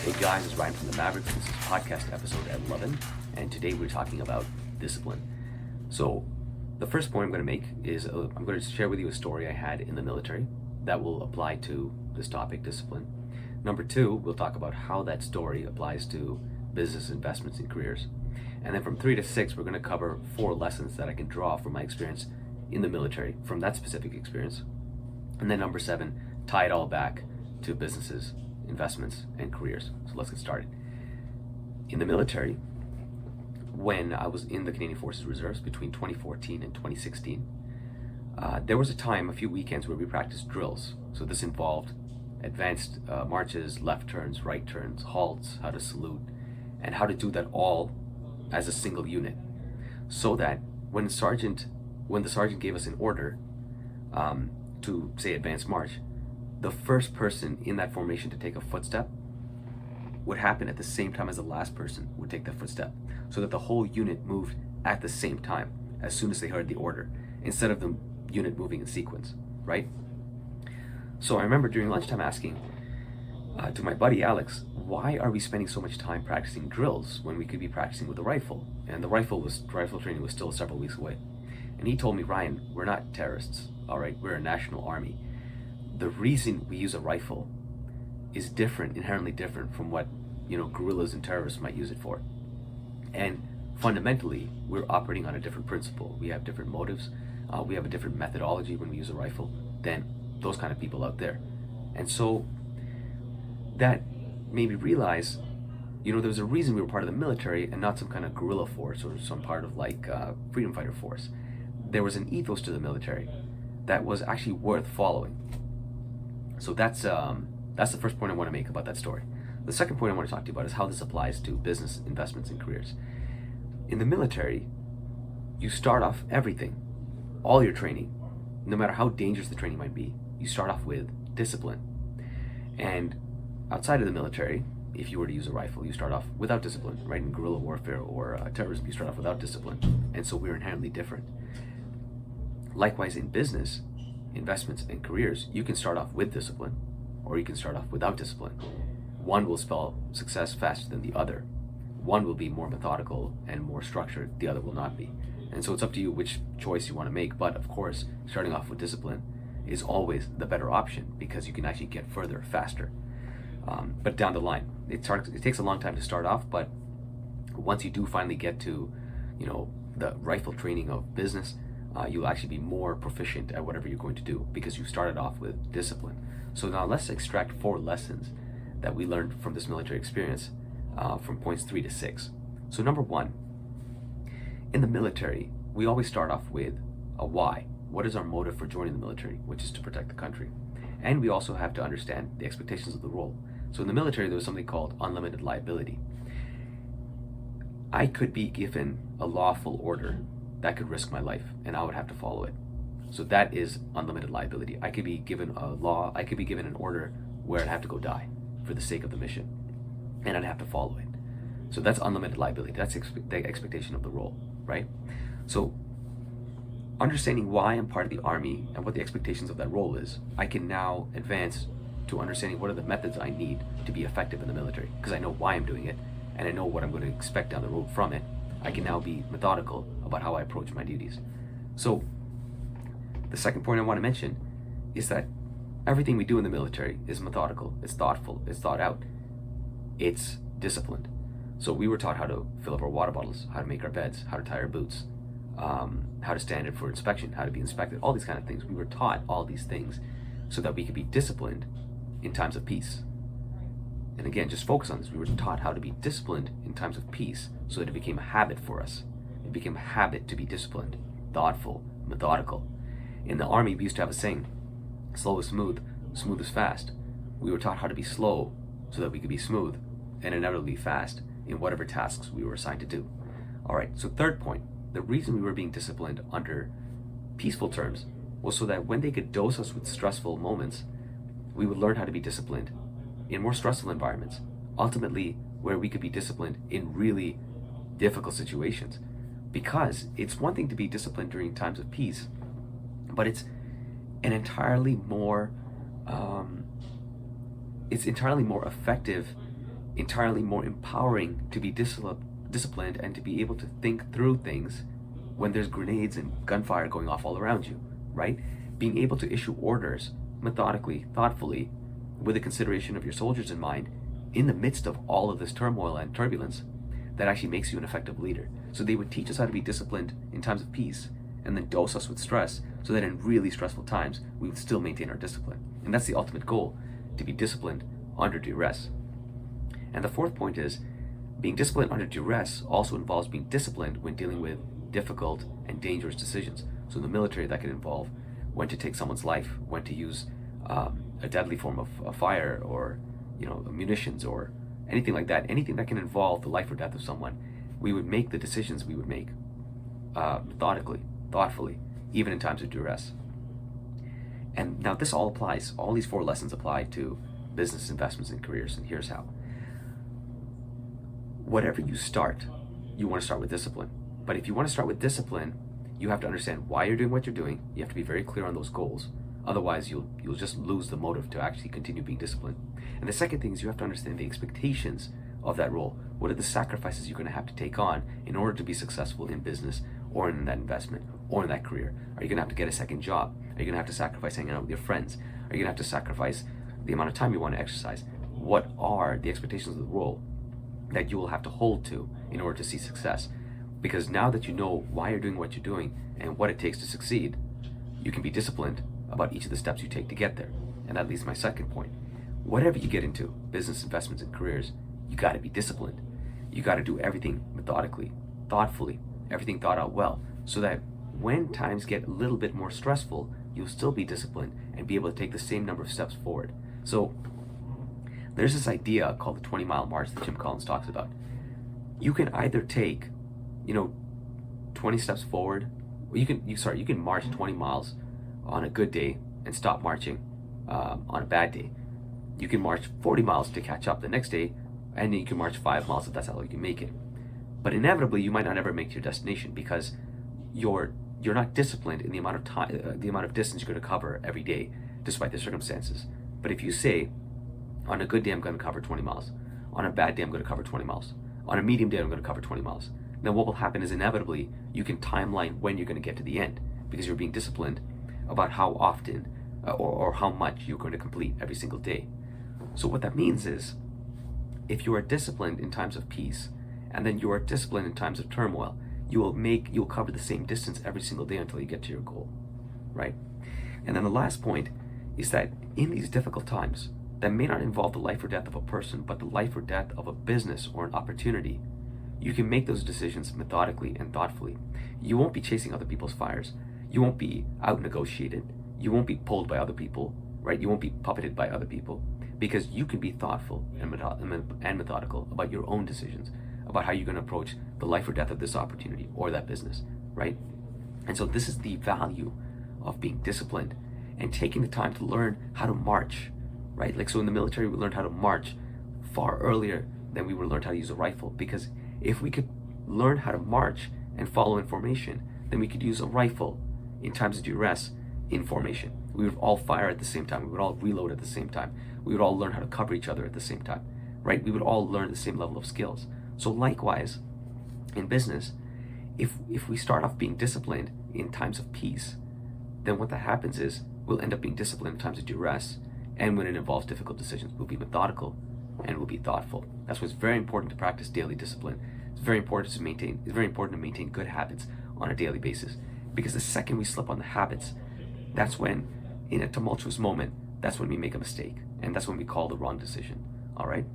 Hey guys, it's Ryan from the Mavericks. This is podcast episode 11, and today we're talking about discipline. So, the first point I'm going to make is I'm going to share with you a story I had in the military that will apply to this topic, discipline. Number two, we'll talk about how that story applies to business, investments, and careers. And then from 3 to 6, we're going to cover 4 lessons that I can draw from my experience in the military, from that specific experience. And then number 7, tie it all back to businesses, investments, and careers. So let's get started. In the military, when I was in the Canadian Forces Reserves between 2014 and 2016, there was a time, a few weekends, where we practiced drills. So this involved advanced marches, left turns, right turns, halts, how to salute, and how to do that all as a single unit. So that when the sergeant gave us an order to, say, advance march, the first person in that formation to take a footstep would happen at the same time as the last person would take that footstep, so that the whole unit moved at the same time as soon as they heard the order, instead of the unit moving in sequence, right? So I remember during lunchtime asking to my buddy Alex, why are we spending so much time practicing drills when we could be practicing with a rifle? And the rifle training was still several weeks away. And he told me, Ryan, we're not terrorists, all right? We're a national army. The reason we use a rifle is different, inherently different from what, guerrillas and terrorists might use it for. And fundamentally, we're operating on a different principle. We have different motives. We have a different methodology when we use a rifle than those kind of people out there. And so that made me realize, there was a reason we were part of the military and not some kind of guerrilla force or some part of freedom fighter force. There was an ethos to the military that was actually worth following. So that's the first point I want to make about that story. The second point I want to talk to you about is how this applies to business, investments, and careers. In the military, you start off everything, all your training, no matter how dangerous the training might be, you start off with discipline. And outside of the military, if you were to use a rifle, you start off without discipline, right? In guerrilla warfare or terrorism, you start off without discipline. And so we're inherently different. Likewise, in business, investments, and careers, you can start off with discipline, or you can start off without discipline. One will spell success faster than the other. One will be more methodical and more structured, the other will not be. And so it's up to you which choice you want to make. But of course, starting off with discipline is always the better option, because you can actually get further faster. But down the line, it takes a long time to start off, but once you do finally get to, the rifle training of business, you'll actually be more proficient at whatever you're going to do, because you started off with discipline. So now let's extract 4 lessons that we learned from this military experience from points 3 to 6. So number 1, in the military, we always start off with a why. What is our motive for joining the military? Which is to protect the country. And we also have to understand the expectations of the role. So in the military, there was something called unlimited liability. I could be given a lawful order that could risk my life, and I would have to follow it. So that is unlimited liability. I could be given I could be given an order where I'd have to go die for the sake of the mission, and I'd have to follow it. So that's unlimited liability. That's the expectation of the role, right? So understanding why I'm part of the Army and what the expectations of that role is, I can now advance to understanding what are the methods I need to be effective in the military, because I know why I'm doing it, and I know what I'm going to expect down the road from it. I can now be methodical about how I approach my duties. So the second point I want to mention is that everything we do in the military is methodical, it's thoughtful, it's thought out, it's disciplined. So we were taught how to fill up our water bottles, how to make our beds, how to tie our boots, how to stand in for inspection, how to be inspected, all these kind of things. We were taught all these things so that we could be disciplined in times of peace. And again, just focus on this. We were taught how to be disciplined in times of peace so that it became a habit for us. It became a habit to be disciplined, thoughtful, methodical. In the Army, we used to have a saying, slow is smooth, smooth is fast. We were taught how to be slow so that we could be smooth and inevitably fast in whatever tasks we were assigned to do. All right, so third point, the reason we were being disciplined under peaceful terms was so that when they could dose us with stressful moments, we would learn how to be disciplined in more stressful environments, ultimately where we could be disciplined in really difficult situations. Because it's one thing to be disciplined during times of peace, but it's an entirely more effective entirely more empowering to be disciplined and to be able to think through things when there's grenades and gunfire going off all around you, right? Being able to issue orders methodically, thoughtfully, with the consideration of your soldiers in mind, in the midst of all of this turmoil and turbulence, that actually makes you an effective leader. So they would teach us how to be disciplined in times of peace, and then dose us with stress, so that in really stressful times, we would still maintain our discipline. And that's the ultimate goal, to be disciplined under duress. And the fourth point is, being disciplined under duress also involves being disciplined when dealing with difficult and dangerous decisions. So in the military, that can involve when to take someone's life, when to use a deadly form of fire, or munitions, or anything like that. Anything that can involve the life or death of someone, we would make the decisions we would make methodically, thoughtfully, even in times of duress. And now this all applies, all these 4 lessons apply to business, investments, and careers, and here's how. Whatever you start, you want to start with discipline. But if you want to start with discipline, you have to understand why you're doing what you're doing. You have to be very clear on those goals. Otherwise, you'll just lose the motive to actually continue being disciplined. And the second thing is you have to understand the expectations of that role. What are the sacrifices you're going to have to take on in order to be successful in business, or in that investment, or in that career? Are you going to have to get a second job? Are you going to have to sacrifice hanging out with your friends? Are you going to have to sacrifice the amount of time you want to exercise? What are the expectations of the role that you will have to hold to in order to see success? Because now that you know why you're doing what you're doing and what it takes to succeed, you can be disciplined about each of the steps you take to get there. And that leads to my second point. Whatever you get into, business, investments, and careers, you got to be disciplined. You got to do everything methodically, thoughtfully, everything thought out well, so that when times get a little bit more stressful, you'll still be disciplined and be able to take the same number of steps forward. So there's this idea called the 20-mile march that Jim Collins talks about. You can either take 20 steps forward, or you can march 20 miles on a good day and stop marching on a bad day. You can march 40 miles to catch up the next day, and then you can march 5 miles if that's how you can make it. But inevitably, you might not ever make it to your destination because you're not disciplined in the amount of time, the amount of distance you're going to cover every day, despite the circumstances. But if you say, on a good day, I'm going to cover 20 miles. On a bad day, I'm going to cover 20 miles. On a medium day, I'm going to cover 20 miles. Then what will happen is inevitably, you can timeline when you're going to get to the end because you're being disciplined about how often or how much you're going to complete every single day. So what that means is, if you are disciplined in times of peace, and then you are disciplined in times of turmoil, you'll cover the same distance every single day until you get to your goal, right? And then the last point is that in these difficult times, that may not involve the life or death of a person, but the life or death of a business or an opportunity, you can make those decisions methodically and thoughtfully. You won't be chasing other people's fires. You won't be out-negotiated. You won't be pulled by other people, right? You won't be puppeted by other people, because you can be thoughtful and methodical about your own decisions, about how you're going to approach the life or death of this opportunity or that business, right? And so this is the value of being disciplined and taking the time to learn how to march, right? Like, so in the military, we learned how to march far earlier than we would learn how to use a rifle, because if we could learn how to march and follow in formation, then we could use a rifle in times of duress in formation. We would all fire at the same time. We would all reload at the same time. We would all learn how to cover each other at the same time, right? We would all learn the same level of skills. So likewise, in business, if we start off being disciplined in times of peace, then what that happens is we'll end up being disciplined in times of duress, and when it involves difficult decisions, we'll be methodical and we'll be thoughtful. That's why it's very important to practice daily discipline. It's very important to maintain good habits on a daily basis, because the second we slip on the habits, that's when, in a tumultuous moment, that's when we make a mistake, and that's when we call the wrong decision. All right?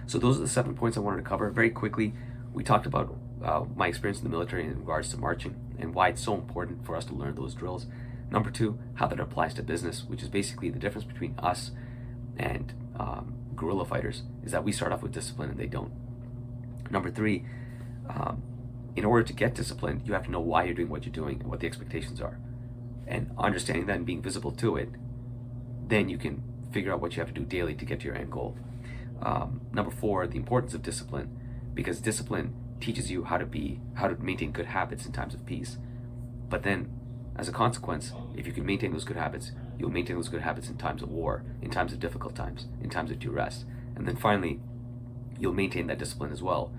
So those are the 7 points I wanted to cover. Very quickly, we talked about my experience in the military in regards to marching and why it's so important for us to learn those drills. Number 2, how that applies to business, which is basically the difference between us and guerrilla fighters, is that we start off with discipline and they don't. Number 3, in order to get disciplined, you have to know why you're doing what you're doing and what the expectations are. And understanding that and being visible to it, then you can figure out what you have to do daily to get to your end goal. Number 4, the importance of discipline, because discipline teaches you how to maintain good habits in times of peace. But then, as a consequence, if you can maintain those good habits, you'll maintain those good habits in times of war, in times of difficult times, in times of duress. And then finally, you'll maintain that discipline as well,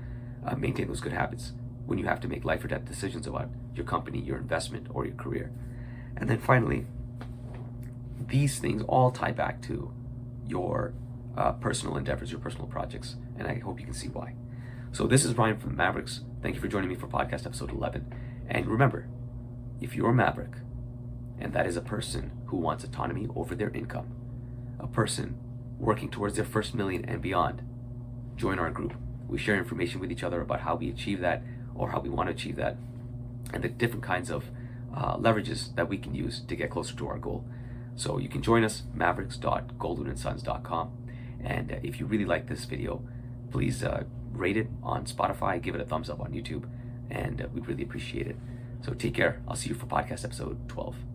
maintain those good habits when you have to make life or death decisions about your company, your investment, or your career. And then finally, these things all tie back to your personal endeavors, your personal projects, and I hope you can see why. So this is Ryan from Mavericks. Thank you for joining me for podcast episode 11. And remember, if you're a Maverick, and that is a person who wants autonomy over their income, a person working towards their first million and beyond, join our group. We share information with each other about how we achieve that, or how we want to achieve that, and the different kinds of leverages that we can use to get closer to our goal. So you can join us, mavericks.goldwynandsons.com. And if you really like this video, please rate it on Spotify, give it a thumbs up on YouTube, and we'd really appreciate it. So take care. I'll see you for podcast episode 12.